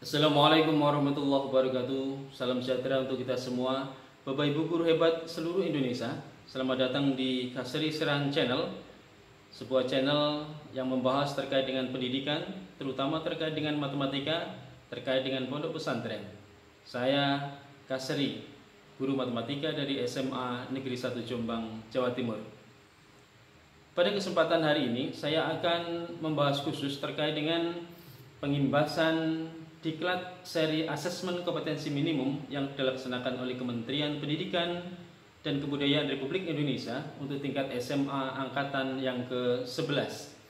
Assalamualaikum warahmatullahi wabarakatuh. Salam sejahtera untuk kita semua. Bapak Ibu guru hebat seluruh Indonesia, selamat datang di Kasri Seran Channel, sebuah channel yang membahas terkait dengan pendidikan, terutama terkait dengan matematika, terkait dengan pondok pesantren. Saya Kasri, guru matematika dari SMA Negeri 1 Jombang, Jawa Timur. Pada kesempatan hari ini, saya akan membahas khusus terkait dengan pengimbasan diklat seri asesmen kompetensi minimum yang dilaksanakan oleh Kementerian Pendidikan dan Kebudayaan Republik Indonesia untuk tingkat SMA angkatan yang ke-11.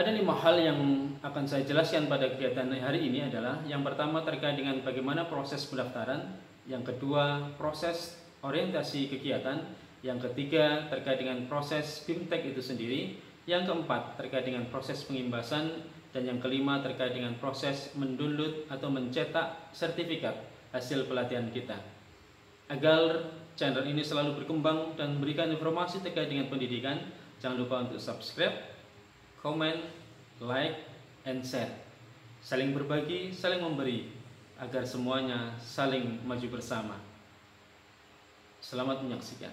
Ada 5 hal yang akan saya jelaskan pada kegiatan hari ini adalah yang pertama terkait dengan bagaimana proses pendaftaran, yang kedua proses orientasi kegiatan, yang ketiga terkait dengan proses BIMTEK itu sendiri, yang keempat terkait dengan proses pengimbasan, dan yang kelima terkait dengan proses mendownload atau mencetak sertifikat hasil pelatihan kita. Agar channel ini selalu berkembang dan memberikan informasi terkait dengan pendidikan, jangan lupa untuk subscribe, comment, like, and share. Saling berbagi, saling memberi, agar semuanya saling maju bersama. Selamat menyaksikan.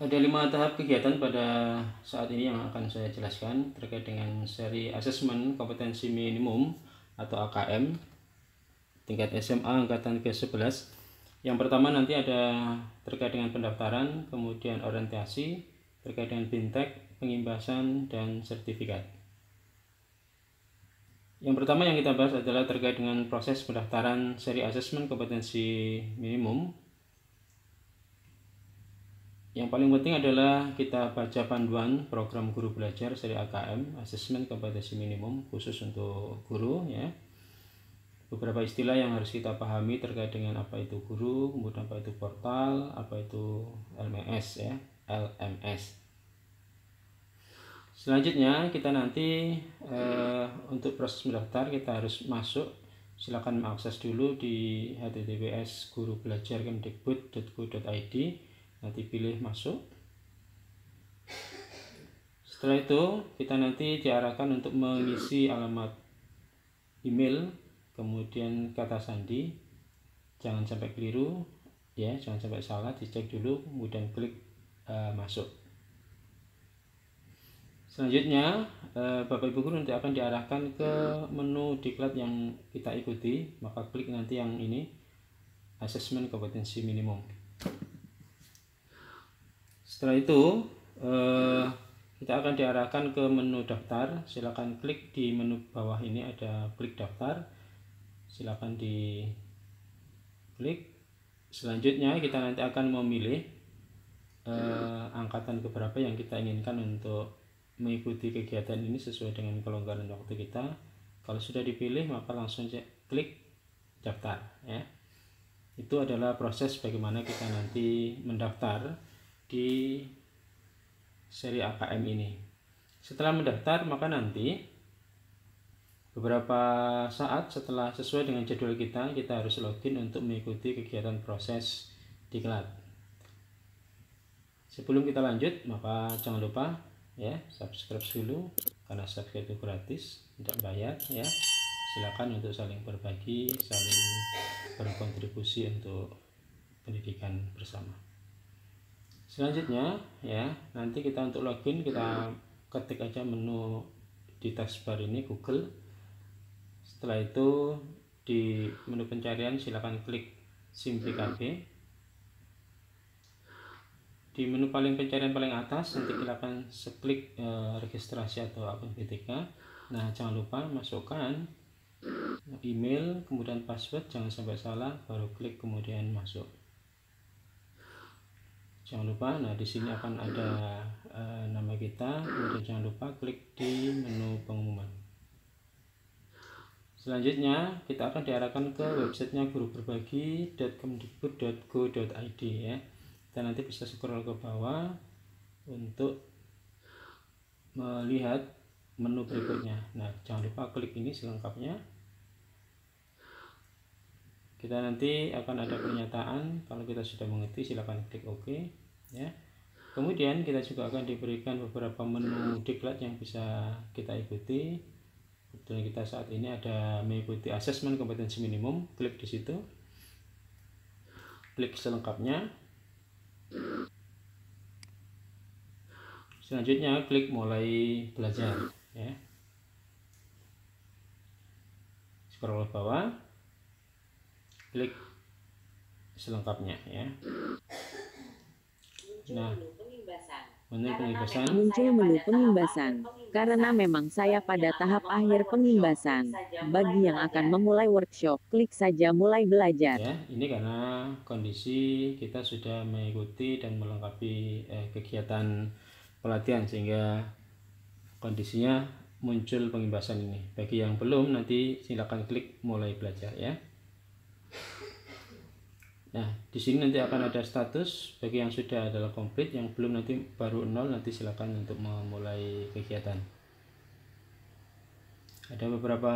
Ada 5 tahap kegiatan pada saat ini yang akan saya jelaskan terkait dengan seri asesmen kompetensi minimum atau AKM tingkat SMA angkatan ke-11. Yang pertama nanti ada terkait dengan pendaftaran, kemudian orientasi, terkait dengan BIMTEK, pengimbasan, dan sertifikat. Yang pertama yang kita bahas adalah terkait dengan proses pendaftaran seri asesmen kompetensi minimum. Yang paling penting adalah kita baca panduan program guru belajar seri AKM, asesmen kompetensi minimum khusus untuk guru ya. Beberapa istilah yang harus kita pahami terkait dengan apa itu guru, kemudian apa itu portal, apa itu LMS ya, LMS. Selanjutnya kita nanti untuk proses mendaftar kita harus masuk. Silakan mengakses dulu di https://gurubelajar.kemdikbud.go.id. Nanti pilih masuk. Setelah itu kita nanti diarahkan untuk mengisi alamat email, kemudian kata sandi. Jangan sampai keliru ya, jangan sampai salah, dicek dulu kemudian klik masuk. Selanjutnya Bapak Ibu guru nanti akan diarahkan ke menu diklat yang kita ikuti, maka klik nanti yang ini, asesmen kompetensi minimum. Setelah itu kita akan diarahkan ke menu daftar. Silakan klik di menu bawah ini, ada klik daftar, silakan diklik. Selanjutnya kita nanti akan memilih angkatan keberapa yang kita inginkan untuk mengikuti kegiatan ini sesuai dengan kelonggaran waktu kita. Kalau sudah dipilih maka langsung klik daftar ya. Itu adalah proses bagaimana kita nanti mendaftar di seri AKM ini. Setelah mendaftar maka nanti beberapa saat setelah sesuai dengan jadwal kita harus login untuk mengikuti kegiatan proses diklat. Sebelum kita lanjut maka jangan lupa ya subscribe dulu, karena subscribe itu gratis, tidak bayar ya. Silakan untuk saling berbagi, saling berkontribusi untuk pendidikan bersama. Selanjutnya ya, nanti kita untuk login kita ketik aja menu di taskbar ini Google. Setelah itu di menu pencarian silakan klik SimplyKB. Di menu paling pencarian paling atas nanti silakan klik registrasi atau akun BTK. Nah jangan lupa masukkan email kemudian password, jangan sampai salah, baru klik kemudian masuk. Jangan lupa, nah di sini akan ada nama kita, kemudian jangan lupa klik di menu pengumuman. Selanjutnya kita akan diarahkan ke websitenya guruberbagi.kemdikbud.go.id ya. Kita nanti bisa scroll ke bawah untuk melihat menu berikutnya. Nah jangan lupa klik ini selengkapnya. Kita nanti akan ada pernyataan, kalau kita sudah mengerti silakan klik OK ya. Kemudian kita juga akan diberikan beberapa menu diklat yang bisa kita ikuti. Dan kita saat ini ada mengikuti asesmen kompetensi minimum, klik di situ, klik selengkapnya. Selanjutnya klik mulai belajar, ya. Scroll ke bawah, klik selengkapnya, ya. Nah, menu pengimbasan. Muncul menu pengimbasan. Karena memang saya pada tahap akhir pengimbasan. Bagi yang akan memulai workshop, klik saja mulai belajar. Ya, ini karena kondisi kita sudah mengikuti dan melengkapi kegiatan pelatihan sehingga kondisinya muncul pengimbasan ini. Bagi yang belum, nanti silakan klik mulai belajar, ya. Nah, di sini nanti akan ada status. Bagi yang sudah adalah komplit, yang belum nanti baru 0, nanti silakan untuk memulai kegiatan. Ada beberapa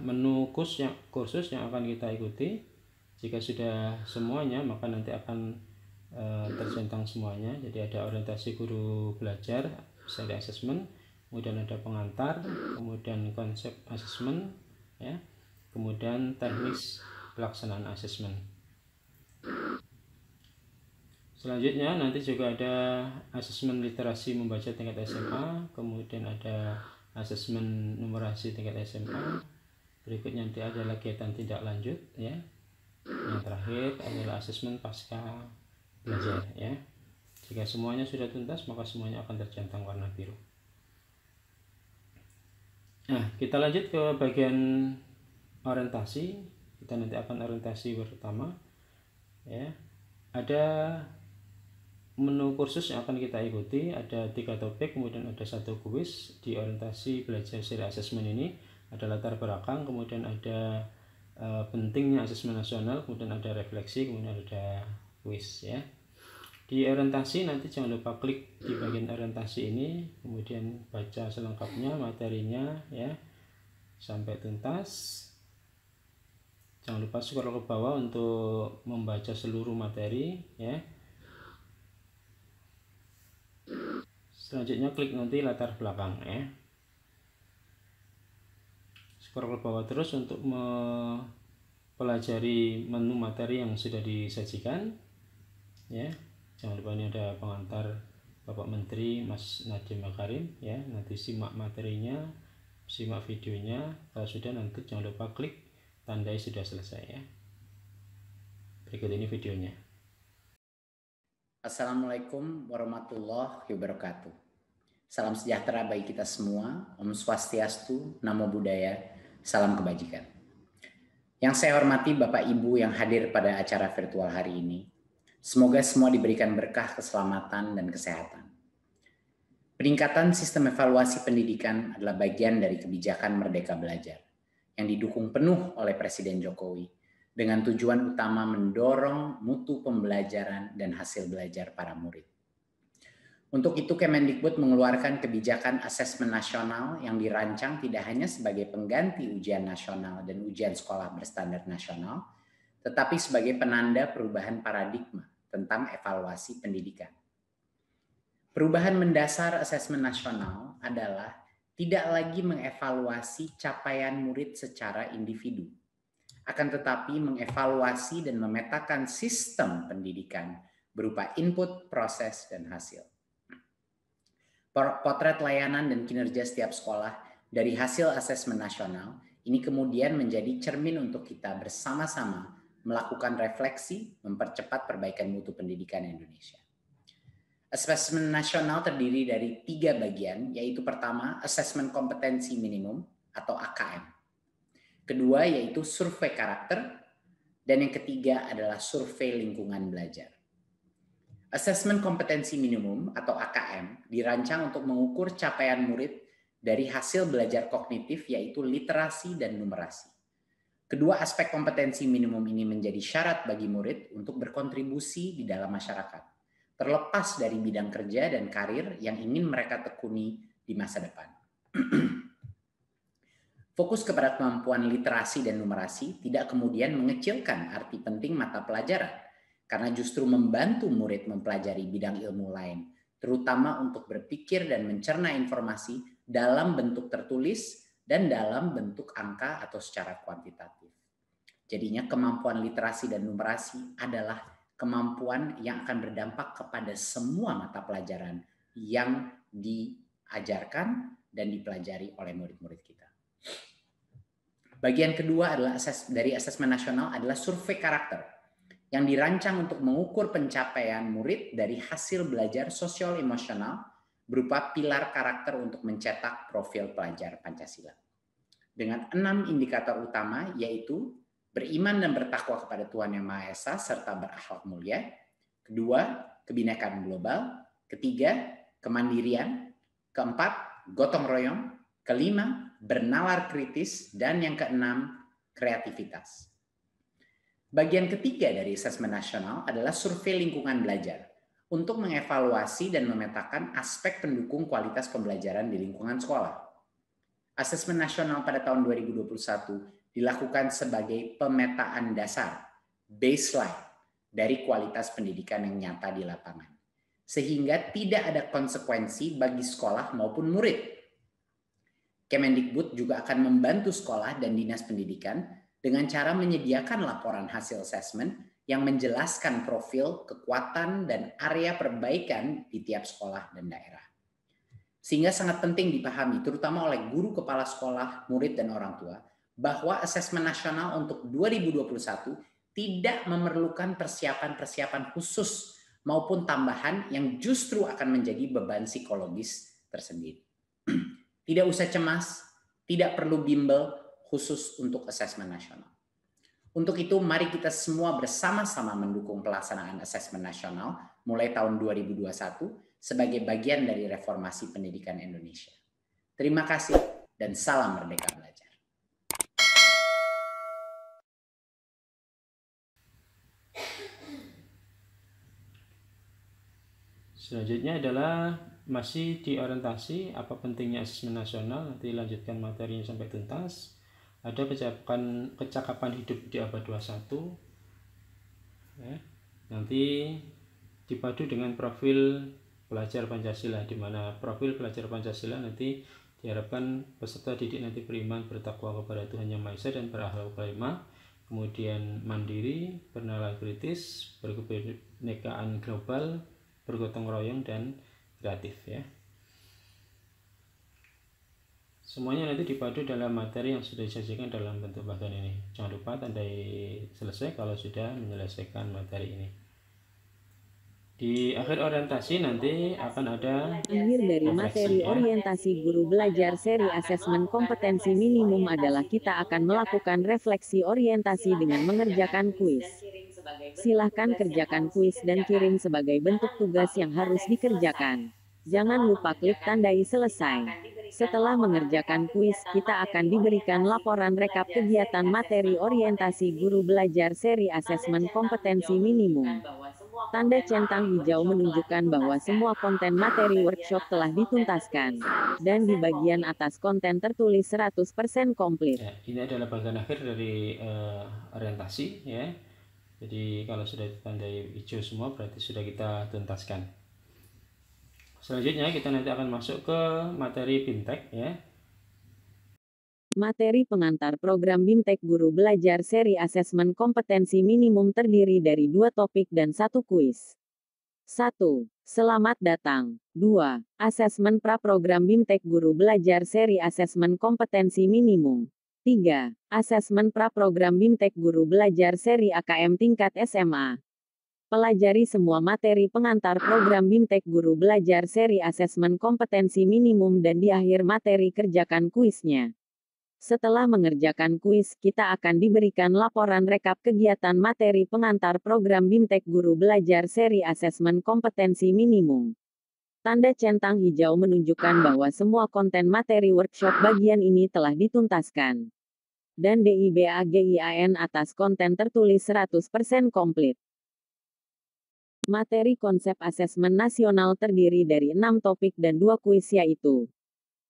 menu kursus yang akan kita ikuti. Jika sudah semuanya, maka nanti akan tercentang semuanya. Jadi ada orientasi guru belajar, misalnya assessment, kemudian ada pengantar, kemudian konsep assessment, ya, kemudian teknis pelaksanaan assessment. Selanjutnya nanti juga ada asesmen literasi membaca tingkat SMA, kemudian ada asesmen numerasi tingkat SMA. Berikutnya nanti adalah kegiatan tindak lanjut, ya. Yang terakhir adalah asesmen pasca belajar, ya. Jika semuanya sudah tuntas, maka semuanya akan tercentang warna biru. Nah, kita lanjut ke bagian orientasi. Kita nanti akan orientasi pertama, ya. Ada menu kursus yang akan kita ikuti, ada 3 topik, kemudian ada 1 kuis. Di orientasi belajar seri asesmen ini ada latar belakang, kemudian ada pentingnya asesmen nasional, kemudian ada refleksi, kemudian ada kuis, ya. Di orientasi nanti jangan lupa klik di bagian orientasi ini, kemudian baca selengkapnya materinya, ya, sampai tuntas. Jangan lupa scroll ke bawah untuk membaca seluruh materi, ya. Selanjutnya klik nanti latar belakang, ya. Scroll ke bawah terus untuk mempelajari menu materi yang sudah disajikan, ya. Jangan lupa ini ada pengantar Bapak Menteri Mas Nadiem Makarim, ya. Nanti simak materinya, simak videonya. Kalau sudah, nanti jangan lupa klik tandai sudah selesai, ya. Berikut ini videonya. Assalamualaikum warahmatullahi wabarakatuh. Salam sejahtera bagi kita semua. Om Swastiastu, Namo Buddhaya, salam kebajikan. Yang saya hormati Bapak Ibu yang hadir pada acara virtual hari ini. Semoga semua diberikan berkah keselamatan dan kesehatan. Peningkatan sistem evaluasi pendidikan adalah bagian dari kebijakan Merdeka Belajar yang didukung penuh oleh Presiden Jokowi dengan tujuan utama mendorong mutu pembelajaran dan hasil belajar para murid. Untuk itu Kemendikbud mengeluarkan kebijakan asesmen nasional yang dirancang tidak hanya sebagai pengganti ujian nasional dan ujian sekolah berstandar nasional, tetapi sebagai penanda perubahan paradigma tentang evaluasi pendidikan. Perubahan mendasar asesmen nasional adalah tidak lagi mengevaluasi capaian murid secara individu, akan tetapi mengevaluasi dan memetakan sistem pendidikan berupa input, proses, dan hasil. Potret layanan dan kinerja setiap sekolah dari hasil asesmen nasional ini kemudian menjadi cermin untuk kita bersama-sama melakukan refleksi, mempercepat perbaikan mutu pendidikan Indonesia. Asesmen nasional terdiri dari 3 bagian, yaitu pertama, asesmen kompetensi minimum atau AKM. Kedua yaitu survei karakter, dan yang ketiga adalah survei lingkungan belajar. Asesmen kompetensi minimum atau AKM dirancang untuk mengukur capaian murid dari hasil belajar kognitif yaitu literasi dan numerasi. Kedua aspek kompetensi minimum ini menjadi syarat bagi murid untuk berkontribusi di dalam masyarakat, terlepas dari bidang kerja dan karir yang ingin mereka tekuni di masa depan. Fokus kepada kemampuan literasi dan numerasi tidak kemudian mengecilkan arti penting mata pelajaran, karena justru membantu murid mempelajari bidang ilmu lain, terutama untuk berpikir dan mencerna informasi dalam bentuk tertulis dan dalam bentuk angka atau secara kuantitatif. Jadinya kemampuan literasi dan numerasi adalah kemampuan yang akan berdampak kepada semua mata pelajaran yang diajarkan dan dipelajari oleh murid-murid kita. Bagian kedua adalah dari asesmen nasional adalah survei karakter yang dirancang untuk mengukur pencapaian murid dari hasil belajar sosial emosional berupa pilar karakter untuk mencetak profil pelajar Pancasila. Dengan 6 indikator utama, yaitu beriman dan bertakwa kepada Tuhan Yang Maha Esa serta berakhlak mulia. Kedua, kebinekaan global. Ketiga, kemandirian. Keempat, gotong royong. Kelima, bernalar kritis. Dan yang keenam, kreativitas. Bagian ketiga dari asesmen nasional adalah survei lingkungan belajar untuk mengevaluasi dan memetakan aspek pendukung kualitas pembelajaran di lingkungan sekolah. Asesmen nasional pada tahun 2021 dilakukan sebagai pemetaan dasar, baseline, dari kualitas pendidikan yang nyata di lapangan. Sehingga tidak ada konsekuensi bagi sekolah maupun murid. Kemendikbud juga akan membantu sekolah dan dinas pendidikan dengan cara menyediakan laporan hasil asesmen yang menjelaskan profil, kekuatan, dan area perbaikan di tiap sekolah dan daerah. Sehingga sangat penting dipahami, terutama oleh guru, kepala sekolah, murid, dan orang tua, bahwa asesmen nasional untuk 2021 tidak memerlukan persiapan-persiapan khusus maupun tambahan yang justru akan menjadi beban psikologis tersendiri. Tidak usah cemas, tidak perlu bimbel khusus untuk asesmen nasional. Untuk itu, mari kita semua bersama-sama mendukung pelaksanaan asesmen nasional mulai tahun 2021 sebagai bagian dari reformasi pendidikan Indonesia. Terima kasih dan salam Merdeka Belajar. Selanjutnya adalah masih di orientasi apa pentingnya asesmen nasional, nanti lanjutkan materinya sampai tuntas. Ada kecakapan hidup di abad 21. Ya, nanti dipadu dengan profil pelajar Pancasila, di mana profil pelajar Pancasila nanti diharapkan peserta didik nanti beriman, bertakwa kepada Tuhan Yang Maha Esa dan berakhlak karimah, kemudian mandiri, bernalar kritis, berkebinekaan global, bergotong royong, dan kreatif ya. Semuanya nanti dipadu dalam materi yang sudah disajikan dalam bentuk bagian ini. Jangan lupa tandai selesai kalau sudah menyelesaikan materi ini. Di akhir orientasi nanti akan ada akhir dari materi orientasi guru belajar seri asesmen kompetensi minimum adalah kita akan melakukan refleksi orientasi dengan mengerjakan kuis. Silahkan kerjakan kuis dan kirim sebagai bentuk tugas yang harus dikerjakan. Jangan lupa klik tandai selesai. Setelah mengerjakan kuis, kita akan diberikan laporan rekap kegiatan materi orientasi guru belajar seri asesmen kompetensi minimum. Tanda centang hijau menunjukkan bahwa semua konten materi workshop telah dituntaskan. Dan di bagian atas konten tertulis 100% komplit. Ya, ini adalah bagian akhir dari orientasi ya. Jadi kalau sudah ditandai hijau semua berarti sudah kita tuntaskan. Selanjutnya kita nanti akan masuk ke materi BIMTEK ya. Materi pengantar program BIMTEK Guru Belajar Seri Asesmen Kompetensi Minimum terdiri dari 2 topik dan 1 kuis. 1. Selamat datang. 2. Asesmen pra-program BIMTEK Guru Belajar Seri Asesmen Kompetensi Minimum. 3. Asesmen pra-program BIMTEK Guru Belajar Seri AKM Tingkat SMA. Pelajari semua materi pengantar program BIMTEK Guru Belajar Seri Asesmen Kompetensi Minimum dan di akhir materi kerjakan kuisnya. Setelah mengerjakan kuis, kita akan diberikan laporan rekap kegiatan materi pengantar program BIMTEK Guru Belajar Seri Asesmen Kompetensi Minimum. Tanda centang hijau menunjukkan bahwa semua konten materi workshop bagian ini telah dituntaskan. Dan DIBAGIAN atas konten tertulis 100% komplit. Materi konsep asesmen nasional terdiri dari 6 topik dan 2 kuis yaitu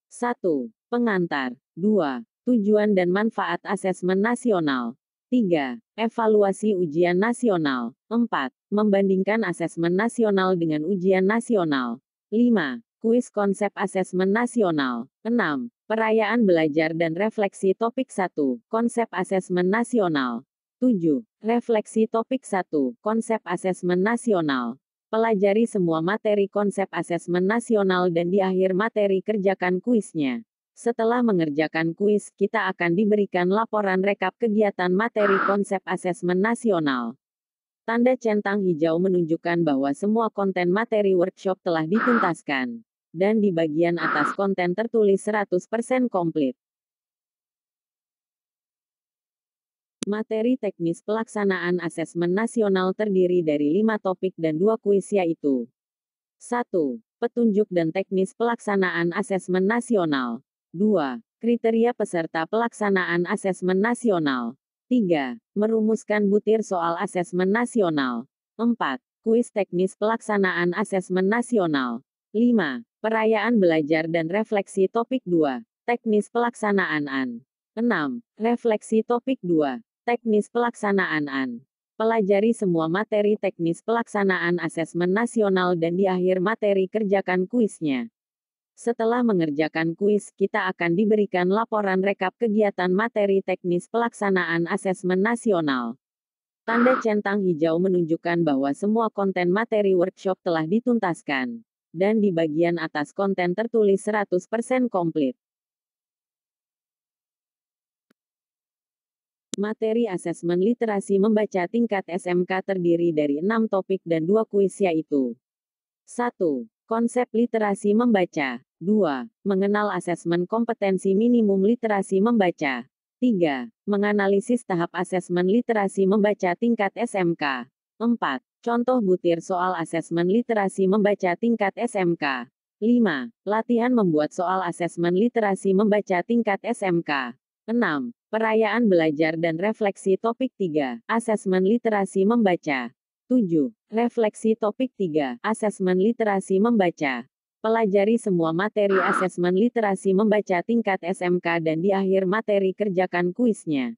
1. Pengantar 2. Tujuan dan manfaat asesmen nasional. 3. Evaluasi ujian nasional. 4. Membandingkan asesmen nasional dengan ujian nasional. 5. Kuis konsep asesmen nasional. 6. Perayaan belajar dan refleksi topik 1, konsep asesmen nasional. 7. Refleksi topik 1, konsep asesmen nasional. Pelajari semua materi konsep asesmen nasional dan di akhir materi kerjakan kuisnya. Setelah mengerjakan kuis, kita akan diberikan laporan rekap kegiatan materi konsep asesmen nasional. Tanda centang hijau menunjukkan bahwa semua konten materi workshop telah dituntaskan. Dan di bagian atas konten tertulis 100% komplit. Materi teknis pelaksanaan asesmen nasional terdiri dari 5 topik dan 2 kuis yaitu 1. Petunjuk dan teknis pelaksanaan asesmen nasional. 2. Kriteria peserta pelaksanaan asesmen nasional. 3. Merumuskan butir soal asesmen nasional. 4. Kuis teknis pelaksanaan asesmen nasional. 5. Perayaan belajar dan refleksi topik 2. Teknis pelaksanaan AN. 6. Refleksi topik 2. Teknis pelaksanaan AN. Pelajari semua materi teknis pelaksanaan asesmen nasional dan di akhir materi kerjakan kuisnya. Setelah mengerjakan kuis, kita akan diberikan laporan rekap kegiatan materi teknis pelaksanaan asesmen nasional. Tanda centang hijau menunjukkan bahwa semua konten materi workshop telah dituntaskan. Dan di bagian atas konten tertulis 100% komplit. Materi asesmen literasi membaca tingkat SMK terdiri dari 6 topik dan 2 kuis yaitu 1. Konsep literasi membaca. 2. Mengenal asesmen kompetensi minimum literasi membaca. 3. Menganalisis tahap asesmen literasi membaca tingkat SMK. 4. Contoh butir soal asesmen literasi membaca tingkat SMK. 5. Latihan membuat soal asesmen literasi membaca tingkat SMK. 6. Perayaan belajar dan refleksi topik 3, asesmen literasi membaca. 7. Refleksi topik 3, asesmen literasi membaca. Pelajari semua materi asesmen literasi membaca tingkat SMK dan di akhir materi kerjakan kuisnya.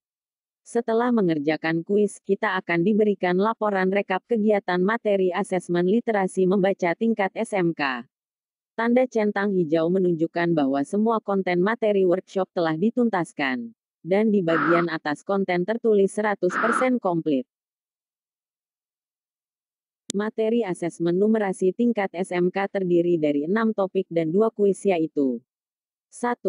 Setelah mengerjakan kuis, kita akan diberikan laporan rekap kegiatan materi asesmen literasi membaca tingkat SMK. Tanda centang hijau menunjukkan bahwa semua konten materi workshop telah dituntaskan. Dan di bagian atas konten tertulis 100% komplit. Materi asesmen numerasi tingkat SMK terdiri dari 6 topik dan 2 kuis yaitu 1.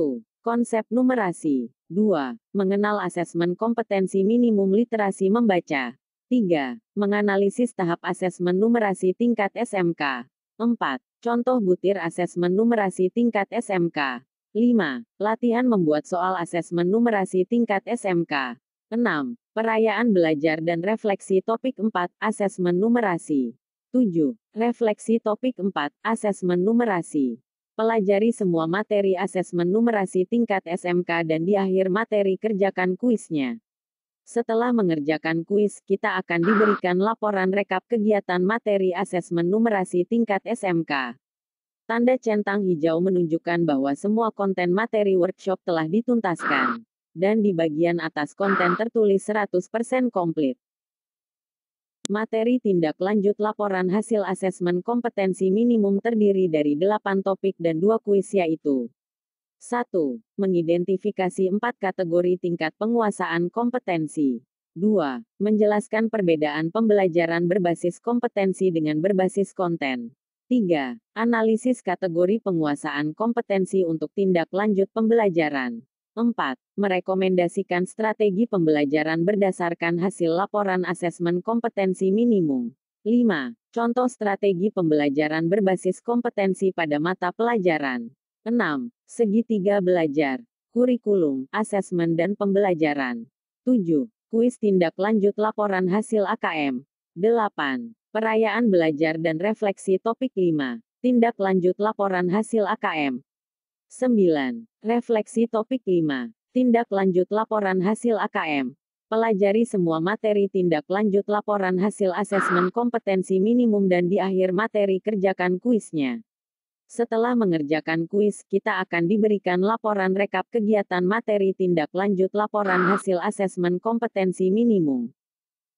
Konsep numerasi. 2. Mengenal asesmen kompetensi minimum literasi membaca. 3. Menganalisis tahap asesmen numerasi tingkat SMK. 4. Contoh butir asesmen numerasi tingkat SMK. 5. Latihan membuat soal asesmen numerasi tingkat SMK. 6. Perayaan belajar dan refleksi topik 4, asesmen numerasi. 7. Refleksi topik 4, asesmen numerasi. Pelajari semua materi asesmen numerasi tingkat SMK dan di akhir materi kerjakan kuisnya. Setelah mengerjakan kuis, kita akan diberikan laporan rekap kegiatan materi asesmen numerasi tingkat SMK. Tanda centang hijau menunjukkan bahwa semua konten materi workshop telah dituntaskan. Dan di bagian atas konten tertulis 100% komplit. Materi tindak lanjut laporan hasil asesmen kompetensi minimum terdiri dari 8 topik dan 2 kuis yaitu 1. Mengidentifikasi 4 kategori tingkat penguasaan kompetensi. 2. Menjelaskan perbedaan pembelajaran berbasis kompetensi dengan berbasis konten. 3. Analisis kategori penguasaan kompetensi untuk tindak lanjut pembelajaran. 4. Merekomendasikan strategi pembelajaran berdasarkan hasil laporan asesmen kompetensi minimum. 5. Contoh strategi pembelajaran berbasis kompetensi pada mata pelajaran. 6. Segitiga belajar, kurikulum, asesmen dan pembelajaran. 7. Kuis tindak lanjut laporan hasil AKM. 8. Perayaan belajar dan refleksi topik 5. Tindak lanjut laporan hasil AKM. 9. Refleksi topik 5. Tindak lanjut laporan hasil AKM. Pelajari semua materi tindak lanjut laporan hasil asesmen kompetensi minimum dan di akhir materi kerjakan kuisnya. Setelah mengerjakan kuis, kita akan diberikan laporan rekap kegiatan materi tindak lanjut laporan hasil asesmen kompetensi minimum.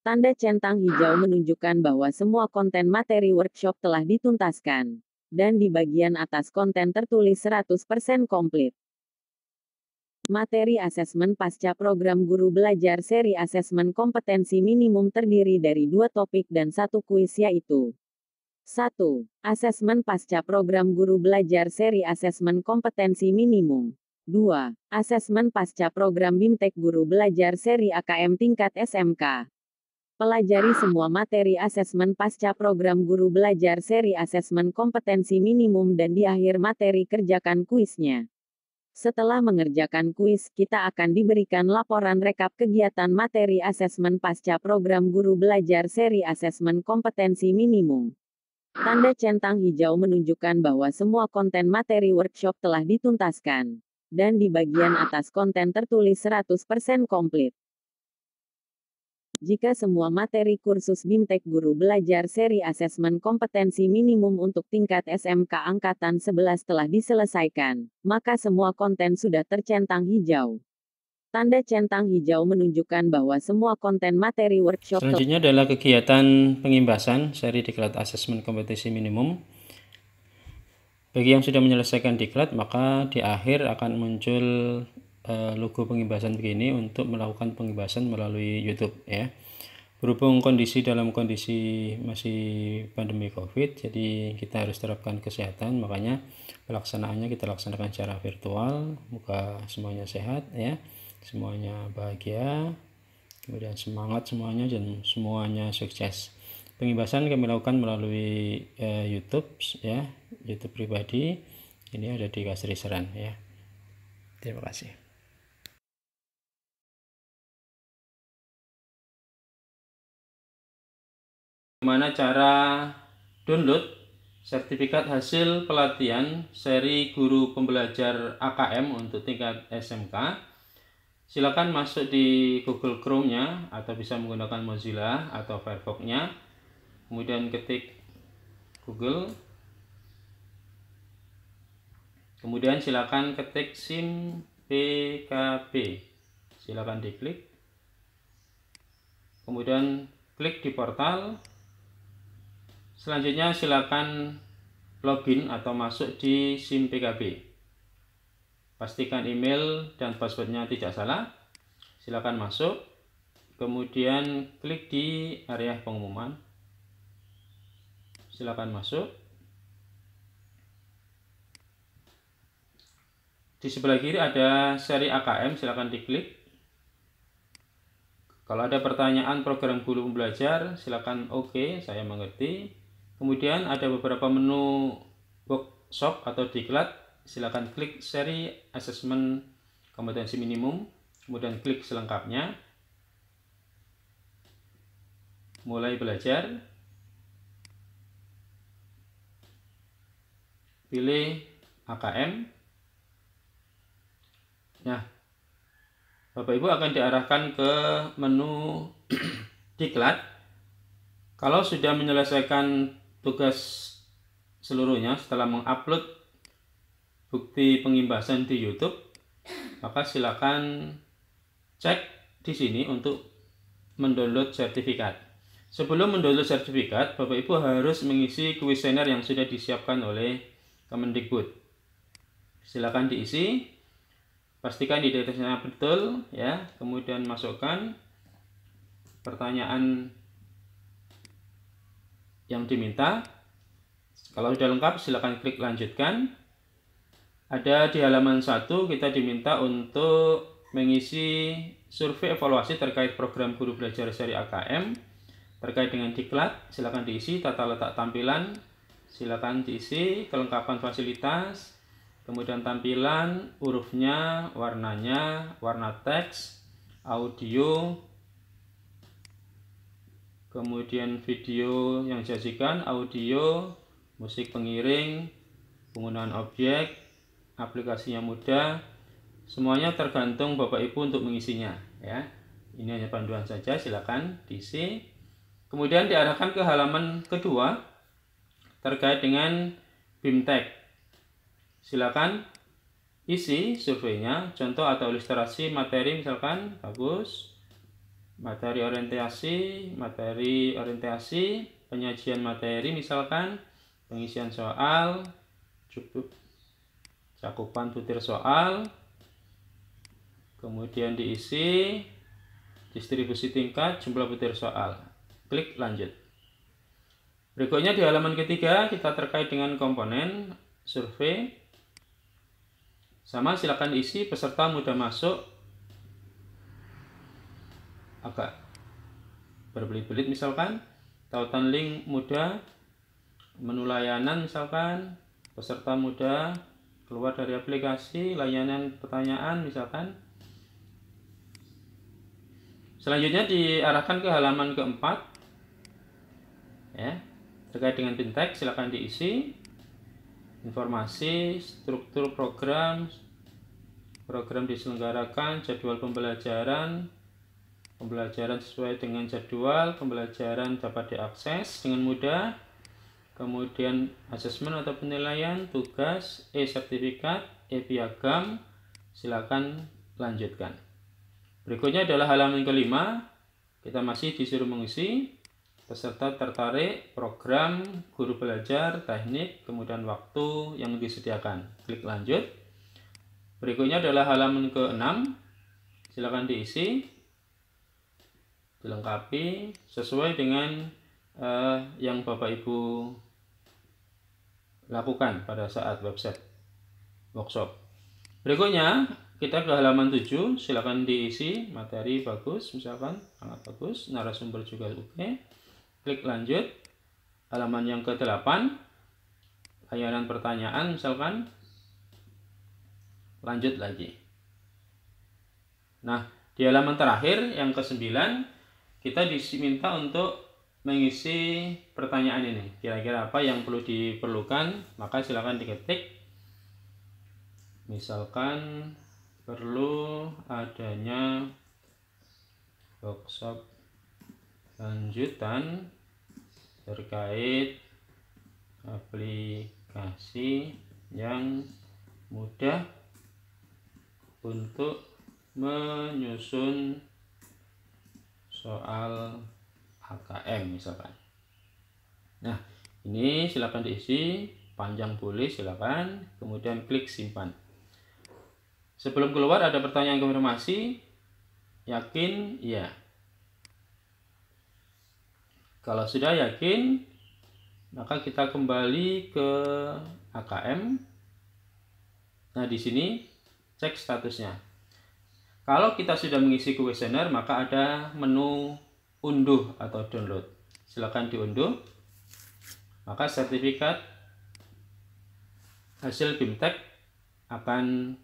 Tanda centang hijau menunjukkan bahwa semua konten materi workshop telah dituntaskan. Dan di bagian atas konten tertulis 100% komplit. Materi asesmen pasca program guru belajar seri asesmen kompetensi minimum terdiri dari 2 topik dan 1 kuis yaitu 1. Asesmen pasca program guru belajar seri asesmen kompetensi minimum. 2. Asesmen pasca program BIMTEK guru belajar seri AKM tingkat SMK. Pelajari semua materi asesmen pasca program guru belajar seri asesmen kompetensi minimum dan di akhir materi kerjakan kuisnya. Setelah mengerjakan kuis, kita akan diberikan laporan rekap kegiatan materi asesmen pasca program guru belajar seri asesmen kompetensi minimum. Tanda centang hijau menunjukkan bahwa semua konten materi workshop telah dituntaskan. Dan di bagian atas konten tertulis 100% komplit. Jika semua materi kursus BIMTEK guru belajar seri asesmen kompetensi minimum untuk tingkat SMK angkatan 11 telah diselesaikan, maka semua konten sudah tercentang hijau. Tanda centang hijau menunjukkan bahwa semua konten materi workshop. Selanjutnya adalah kegiatan pengimbasan seri diklat asesmen kompetensi minimum. Bagi yang sudah menyelesaikan diklat, maka di akhir akan muncul logo pengimbasan begini untuk melakukan pengimbasan melalui YouTube ya. Berhubung dalam kondisi masih pandemi COVID, jadi kita harus terapkan kesehatan, makanya pelaksanaannya kita laksanakan secara virtual. Semoga semuanya sehat ya, semuanya bahagia, kemudian semangat semuanya dan semuanya sukses. Pengimbasan kami lakukan melalui YouTube ya, YouTube pribadi. Ini ada di Kasri Seran ya. Terima kasih. Bagaimana cara download sertifikat hasil pelatihan seri guru pembelajar AKM untuk tingkat SMK? Silakan masuk di Google Chrome-nya atau bisa menggunakan Mozilla atau Firefox-nya. Kemudian ketik Google. Kemudian silakan ketik SIM PKB. Silakan diklik. Kemudian klik di portal. Selanjutnya silakan login atau masuk di SIM PKB. Pastikan email dan passwordnya tidak salah. Silakan masuk. Kemudian klik di area pengumuman. Silakan masuk. Di sebelah kiri ada seri AKM, silakan diklik. Kalau ada pertanyaan program guru pembelajar, silakan oke, saya mengerti. Kemudian ada beberapa menu workshop atau diklat, silakan klik seri asesmen kompetensi minimum, kemudian klik selengkapnya. Mulai belajar. Pilih AKM. Nah, Bapak Ibu akan diarahkan ke menu diklat. Kalau sudah menyelesaikan tugas seluruhnya setelah mengupload bukti pengimbasan di YouTube, maka silakan cek di sini untuk mendownload sertifikat. Sebelum mendownload sertifikat, Bapak Ibu harus mengisi kuesioner yang sudah disiapkan oleh Kemendikbud. Silakan diisi. Pastikan identitasnya betul ya, kemudian masukkan pertanyaan yang diminta. Kalau sudah lengkap silakan klik lanjutkan. Ada di halaman 1 kita diminta untuk mengisi survei evaluasi terkait program guru belajar seri AKM terkait dengan diklat. Silakan diisi. Tata letak tampilan silakan diisi. Kelengkapan fasilitas, kemudian tampilan, hurufnya, warnanya, warna teks, audio, kemudian video yang disajikan, audio, musik pengiring, penggunaan objek, aplikasinya mudah, semuanya tergantung Bapak Ibu untuk mengisinya ya. Ini hanya panduan saja, silakan diisi. Kemudian diarahkan ke halaman kedua terkait dengan BIMTEK. Silakan isi surveinya, contoh atau ilustrasi materi misalkan, bagus. Materi orientasi, penyajian materi misalkan, pengisian soal, cukup cakupan butir soal, kemudian diisi distribusi tingkat, jumlah butir soal. Klik lanjut. Berikutnya di halaman ketiga kita terkait dengan komponen survei. Sama, silakan diisi peserta mudah masuk. Agak berbelit-belit misalkan. Tautan link mudah, menu layanan misalkan, peserta mudah, keluar dari aplikasi, layanan pertanyaan misalkan. Selanjutnya diarahkan ke halaman keempat, ya, terkait dengan BIMTEK. Silakan diisi informasi, struktur program diselenggarakan, jadwal pembelajaran sesuai dengan jadwal pembelajaran dapat diakses dengan mudah, kemudian asesmen atau penilaian, tugas, sertifikat, piagam. Silakan lanjutkan. Berikutnya adalah halaman kelima. Kita masih disuruh mengisi. Peserta tertarik, program, guru belajar, teknik, kemudian waktu yang disediakan. Klik lanjut. Berikutnya adalah halaman ke-6. Silakan diisi, dilengkapi sesuai dengan yang Bapak Ibu lakukan pada saat website workshop. Berikutnya kita ke halaman 7. Silakan diisi, materi bagus misalkan, sangat bagus, narasumber juga oke. Klik lanjut. Halaman yang ke-8, layanan pertanyaan misalkan, lanjut lagi. Nah, di halaman terakhir yang ke-9 kita diminta untuk mengisi pertanyaan ini. Kira-kira apa yang perlu diperlukan, maka silakan diketik. Misalkan perlu adanya workshop lanjutan terkait aplikasi yang mudah untuk menyusun soal HKM misalkan. Nah, ini silakan diisi, panjang boleh silakan, kemudian klik simpan. Sebelum keluar ada pertanyaan konfirmasi, yakin? Ya. Kalau sudah yakin, maka kita kembali ke HKM. Nah, di sini cek statusnya. Kalau kita sudah mengisi kuesioner, maka ada menu unduh atau download. Silakan diunduh. Maka sertifikat hasil BIMTEK akan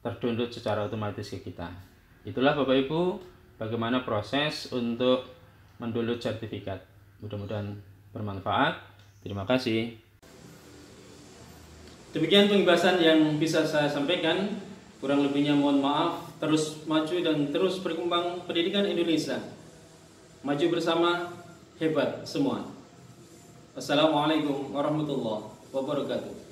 terdownload secara otomatis ke kita. Itulah Bapak Ibu bagaimana proses untuk mendownload sertifikat. Mudah-mudahan bermanfaat. Terima kasih. Demikian pembahasan yang bisa saya sampaikan. Kurang lebihnya mohon maaf. Terus maju dan terus berkembang pendidikan Indonesia. Maju bersama, hebat semua. Assalamualaikum warahmatullahi wabarakatuh.